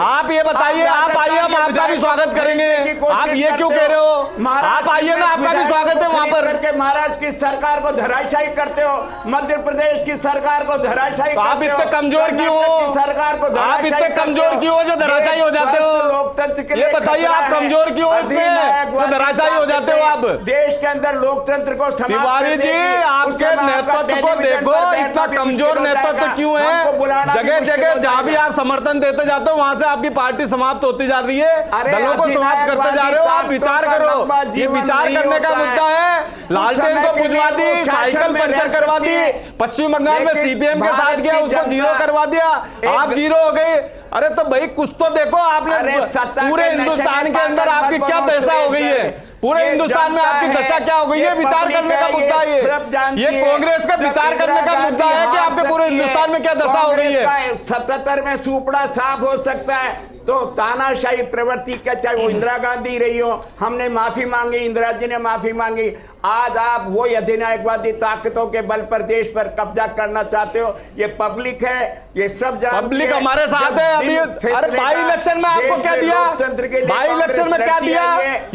आप ये बताइए, आप आइए, हम आपका भी स्वागत करेंगे। आप ये क्यों कह रहे हो? आप आइए ना, आपका भी स्वागत है वहां पर। महाराष्ट्र की सरकार को धराशायी करते हो, मध्य प्रदेश की सरकार को धराशायी। आप इतने कमजोर क्यों हो? सरकार को आप इतने कमजोर क्यों हो जो धराशायी हो जाते हो? लोकतंत्र के ये बताइए, आप कमजोर क्यों इतने जो धराशायी हो जाते हो? आप देश के अंदर लोकतंत्र को तिवारी जी, आपके नेतृत्व को देखो, इतना कमजोर नेतृत्व क्यों है? जगह जगह जहां भी आप समर्थन देते जाते हो, वहां से आपकी पार्टी समाप्त होती जा रही है, दलों को समाप्त करते जा रहे हो। आप विचार करो, ये विचार करने का मुद्दा है। लालटेन को बुझवा दी, साइकिल पंचर करवा दी, पश्चिम बंगाल में सीपीएम के साथ गया, उसको जीरो करवा दिया, आप जीरो हो गए। अरे तो भाई कुछ तो देखो, आपने पूरे हिंदुस्तान के अंदर आपकी क्या दशा हो गई है? पूरे हिंदुस्तान में आपकी दशा क्या हो गई है? विचार करने का मुद्दा है ये कांग्रेस का विचार करने का मुद्दा है कि आपके पूरे हिंदुस्तान में क्या दशा हो गई है। 77 में सुपड़ा साफ हो सकता है, तो तानाशाही प्रवृत्ति का, चाहे वो इंदिरा गांधी रही हो, हमने माफी मांगी, इंदिरा जी ने माफी मांगी, आज आप वो अधिनायकवादी ताकतों के बल पर देश पर कब्जा करना चाहते हो। ये पब्लिक है, ये सब पब्लिक हमारे साथ है। अभी अरे बाई इलेक्शन में आपको क्या दिया, बाई इलेक्शन में क्या दिया?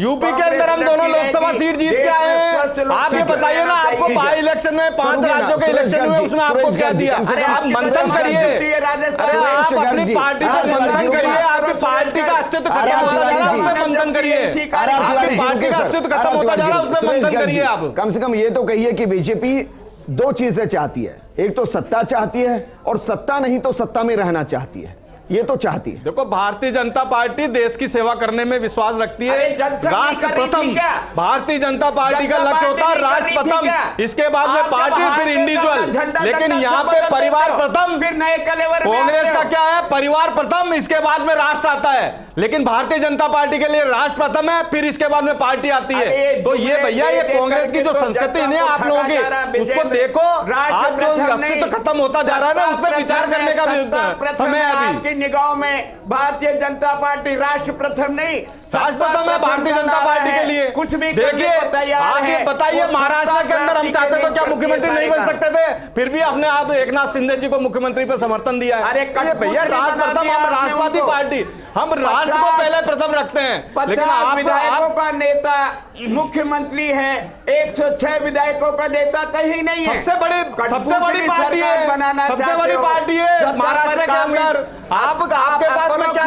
यूपी के अंदर हम दोनों लोकसभा सीट जीत के आए हैं। आप ये बताइए ना, आपको बाई इलेक्शन में 5 राज्यों के इलेक्शन हुए, उसमें आपको क्या दिया? अरे आप मंथन करिए, अरे आप अपनी पार्टी पर मंथन करिए, आपकी पार्टी का अस्तित्व खत्म होता जा रहा है, उसमें मंथन करिए। आपकी पार्टी का अस्तित्व खत्म होता जा रहा है, उसमें मंथन करिए। आप कम से कम ये तो कहिए कि बीजेपी 2 चीजें चाहती है, एक तो सत्ता चाहती है और सत्ता नहीं तो सत्ता में रहना चाहती है, ये तो चाहती है। देखो, भारतीय जनता पार्टी देश की सेवा करने में विश्वास रखती है। राष्ट्र प्रथम भारतीय जनता पार्टी का लक्ष्य होता है, राष्ट्र प्रथम, इसके बाद में पार्टी, फिर इंडिविजुअल। लेकिन यहाँ पे परिवार प्रथम, फिर नए कलेवर में कांग्रेस का क्या है? परिवार प्रथम, इसके बाद में राष्ट्र आता है। लेकिन भारतीय जनता पार्टी के लिए राष्ट्र प्रथम है, फिर इसके बाद में पार्टी आती है। तो ये भैया, ये कांग्रेस की जो संस्कृति है आप लोगों की, उसको देखो। आज जो अस्तित्व खत्म होता जा रहा है ना, उस पर विचार करने का समय है अभी। निगाहों में भारतीय जनता पार्टी राष्ट्र प्रथम नहीं, राष्ट्र प्रथम है भारतीय जनता पार्टी के लिए। कुछ भी देखिए, आप ये बताइए, महाराष्ट्र के अंदर हम चाहते तो क्या मुख्यमंत्री नहीं बन सकते थे? फिर भी अपने आप एकनाथ शिंदे जी को मुख्यमंत्री पर समर्थन दिया है। अरे भैया, राष्ट्र प्रथम, हम राष्ट्रवादी पार्टी, हम राष्ट्र को पहले प्रथम रखते हैं। लेकिन 50 विधायकों का नेता मुख्यमंत्री है, 106 विधायकों का नेता कहीं नहीं है। सबसे बड़ी पार्टी है, सबसे बड़ी पार्टी है महाराष्ट्र के अंदर। आपके पास में क्या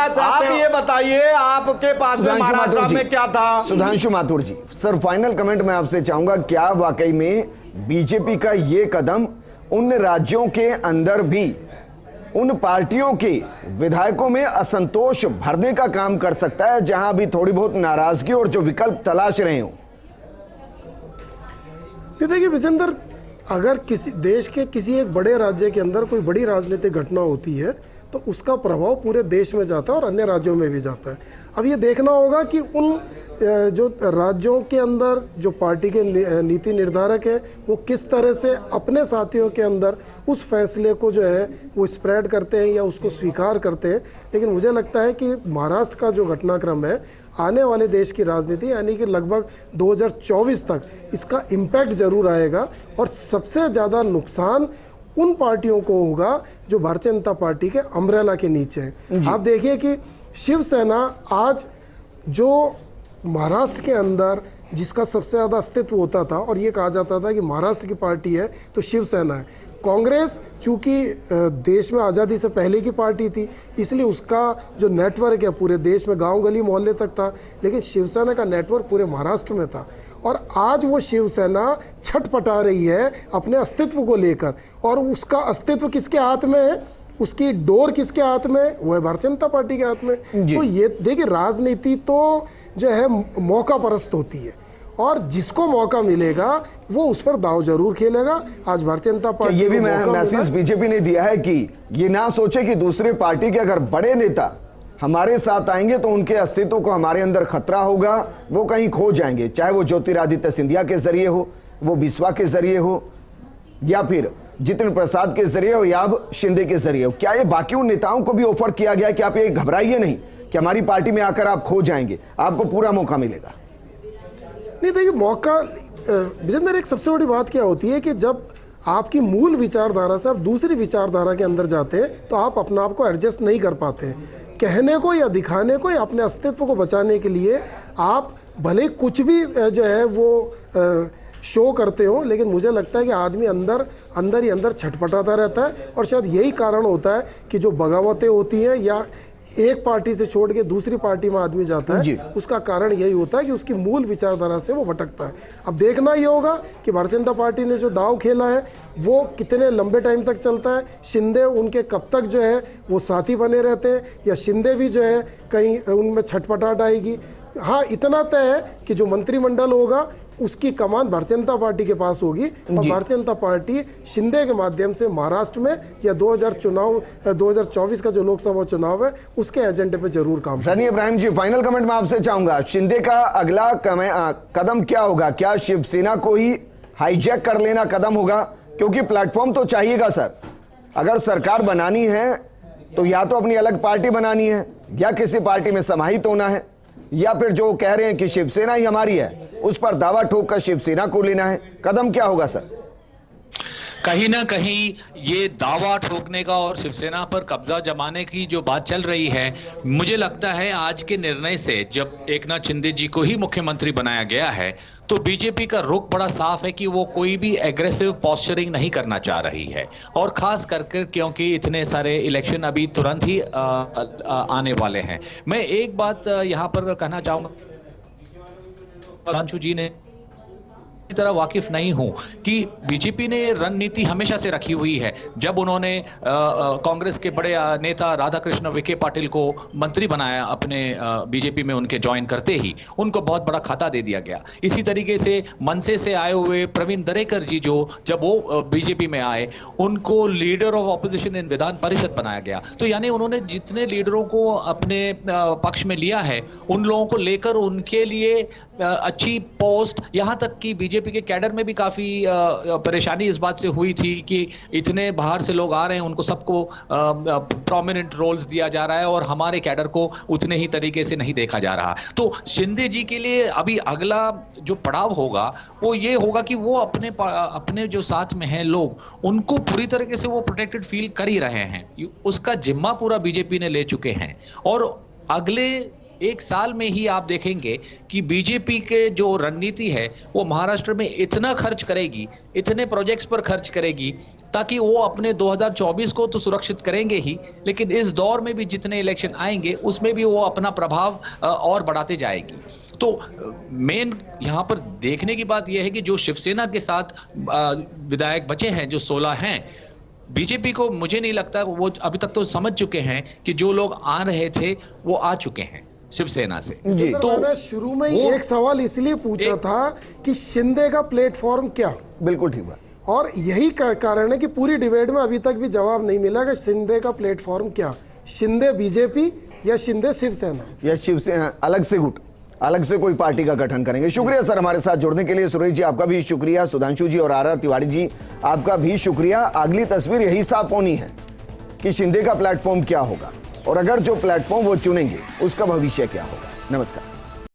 था? आप ये बताइए, आपके पास में महाराष्ट्र में क्या था? सुधांशु माथुर जी, सर फाइनल कमेंट मैं आपसे चाहूंगा, क्या वाकई में बीजेपी का ये कदम उन राज्यों के अंदर भी उन पार्टियों के विधायकों में असंतोष भरने का काम कर सकता है, जहां भी थोड़ी बहुत नाराजगी और जो विकल्प तलाश रहे हो? देखिए विजेंद्र, अगर किसी देश के किसी एक बड़े राज्य के अंदर कोई बड़ी राजनीतिक घटना होती है तो उसका प्रभाव पूरे देश में जाता है और अन्य राज्यों में भी जाता है। अब ये देखना होगा कि उन जो राज्यों के अंदर जो पार्टी के नीति निर्धारक हैं वो किस तरह से अपने साथियों के अंदर उस फैसले को जो है वो स्प्रेड करते हैं या उसको स्वीकार करते हैं। लेकिन मुझे लगता है कि महाराष्ट्र का जो घटनाक्रम है, आने वाले देश की राजनीति यानी कि लगभग 2024 तक इसका इम्पैक्ट जरूर आएगा और सबसे ज़्यादा नुकसान उन पार्टियों को होगा जो भारतीय जनता पार्टी के अम्ब्रेला के नीचे हैं। आप देखिए कि शिवसेना आज जो महाराष्ट्र के अंदर जिसका सबसे ज़्यादा अस्तित्व होता था और ये कहा जाता था कि महाराष्ट्र की पार्टी है तो शिवसेना है। कांग्रेस चूँकि देश में आज़ादी से पहले की पार्टी थी इसलिए उसका जो नेटवर्क है पूरे देश में गांव गली मोहल्ले तक था, लेकिन शिवसेना का नेटवर्क पूरे महाराष्ट्र में था। और आज वो शिवसेना छटपटा रही है अपने अस्तित्व को लेकर, और उसका अस्तित्व किसके हाथ में है, उसकी डोर किसके हाथ में, वो है भारतीय जनता पार्टी के हाथ में। तो ये देखिए, राजनीति तो जो है मौका परस्त होती है और जिसको मौका मिलेगा वो उस पर दाव जरूर खेलेगा। आज भारतीय जनता पार्टी ये भी मैसेज बीजेपी ने दिया है कि ये ना सोचे कि दूसरे पार्टी के अगर बड़े नेता हमारे साथ आएंगे तो उनके अस्तित्व को हमारे अंदर खतरा होगा, वो कहीं खो जाएंगे, चाहे वो ज्योतिरादित्य सिंधिया के जरिए हो, वो बिस्वा के जरिए हो, या फिर जितिन प्रसाद के जरिए हो, या अब शिंदे के जरिए हो। क्या ये बाकी उन नेताओं को भी ऑफर किया गया कि आप ये घबराइए नहीं कि हमारी पार्टी में आकर आप खो जाएंगे, आपको पूरा मौका मिलेगा? नहीं, देखिए मौका विजेंद्र, एक सबसे बड़ी बात क्या होती है कि जब आपकी मूल विचारधारा से आप दूसरी विचारधारा के अंदर जाते हैं तो आप अपने आप को एडजस्ट नहीं कर पाते हैं। कहने को या दिखाने को या अपने अस्तित्व को बचाने के लिए आप भले कुछ भी जो है वो शो करते हो, लेकिन मुझे लगता है कि आदमी अंदर ही अंदर छटपटाता रहता है। और शायद यही कारण होता है कि जो बगावतें होती हैं या एक पार्टी से छोड़ के दूसरी पार्टी में आदमी जाता है, उसका कारण यही होता है कि उसकी मूल विचारधारा से वो भटकता है। अब देखना ये होगा कि भारतीय जनता पार्टी ने जो दाव खेला है वो कितने लंबे टाइम तक चलता है, शिंदे उनके कब तक जो है वो साथी बने रहते हैं, या शिंदे भी जो है कहीं उनमें छटपटाहट आएगी। हाँ, इतना तय है कि जो मंत्रिमंडल होगा उसकी कमान भारतीय जनता पार्टी के पास होगी और भारतीय जनता पार्टी शिंदे के माध्यम से महाराष्ट्र में या 2024 का जो लोकसभा चुनाव है उसके एजेंडे पे जरूर काम करें। रनी इब्राहिम जी, फाइनल कमेंट मैं आपसे चाहूंगा, शिंदे का अगला कदम क्या होगा? क्या शिवसेना को ही हाईजैक कर लेना कदम होगा? क्योंकि प्लेटफॉर्म तो चाहिएगा सर, अगर सरकार बनानी है तो या तो अपनी अलग पार्टी बनानी है, या किसी पार्टी में समाहित होना है, या फिर जो कह रहे हैं कि शिवसेना ही हमारी है उस पर दावा ठोक कर शिवसेना को लेना है। कदम क्या होगा सर? कहीं ना कहीं ये दावा ठोकने का और शिवसेना पर कब्जा जमाने की जो बात चल रही है, मुझे लगता है आज के निर्णय से जब एकनाथ शिंदे जी को ही मुख्यमंत्री बनाया गया है तो बीजेपी का रुख बड़ा साफ है कि वो कोई भी एग्रेसिव पोस्चरिंग नहीं करना चाह रही है, और खास करके क्योंकि इतने सारे इलेक्शन अभी तुरंत ही आने वाले हैं। मैं एक बात यहाँ पर कहना चाहूंगा, सुधांशु जी ने तरह वाकिफ नहीं हूं कि बीजेपी ने रणनीति हमेशा से रखी हुई है। जब उन्होंने कांग्रेस के बड़े नेता राधाकृष्ण विखे पाटिल को मंत्री बनाया अपने बीजेपी में उनके ज्वाइन करते ही, उनको बहुत बड़ा खाता दे दिया गया। इसी तरीके से मनसे से आए हुए प्रवीण दरेकर जी जो जब वो बीजेपी में आए उनको लीडर ऑफ ऑपोजिशन इन विधान परिषद बनाया गया। तो यानी उन्होंने जितने लीडरों को अपने पक्ष में लिया है उन लोगों को लेकर उनके लिए अच्छी पोस्ट, यहां तक कि बीजेपी के कैडर में भी काफी परेशानी इस बात से हुई थी कि इतने बाहर से लोग आ रहे हैं, उनको सबको प्रोमिनेंट रोल्स दिया जा रहा है और हमारे कैडर को उतने ही तरीके से नहीं देखा जा रहा। तो शिंदे जी के लिए अभी अगला जो पड़ाव होगा वो ये होगा कि वो अपने जो साथ में हैं लोग उनको पूरी तरीके से वो प्रोटेक्टेड फील कर ही रहे हैं। उसका जिम्मा पूरा बीजेपी ने ले चुके हैं, और अगले एक साल में ही आप देखेंगे कि बीजेपी के जो रणनीति है वो महाराष्ट्र में इतना खर्च करेगी, इतने प्रोजेक्ट्स पर खर्च करेगी ताकि वो अपने 2024 को तो सुरक्षित करेंगे ही, लेकिन इस दौर में भी जितने इलेक्शन आएंगे उसमें भी वो अपना प्रभाव और बढ़ाते जाएगी। तो मेन यहाँ पर देखने की बात यह है कि जो शिवसेना के साथ विधायक बचे हैं जो 16 हैं, बीजेपी को मुझे नहीं लगता वो अभी तक तो समझ चुके हैं कि जो लोग आ रहे थे वो आ चुके हैं शिवसेना से। जी तो मैंने शुरू में ही एक सवाल इसलिए पूछा था कि शिंदे का प्लेटफॉर्म क्या। बिल्कुल ठीक बात, और यही कारण है कि पूरी डिबेट में अभी तक भी जवाब नहीं मिला कि शिंदे का प्लेटफॉर्म क्या, शिंदे बीजेपी या शिंदे शिवसेना या शिवसेना अलग से गुट, अलग से कोई पार्टी का गठन करेंगे। शुक्रिया सर हमारे साथ जुड़ने के लिए। सुरेश जी आपका भी शुक्रिया, सुधांशु जी और आर तिवारी जी आपका भी शुक्रिया। अगली तस्वीर यही साफ होनी है कि शिंदे का प्लेटफॉर्म क्या होगा, और अगर जो प्लेटफॉर्म वो चुनेंगे उसका भविष्य क्या होगा। नमस्कार।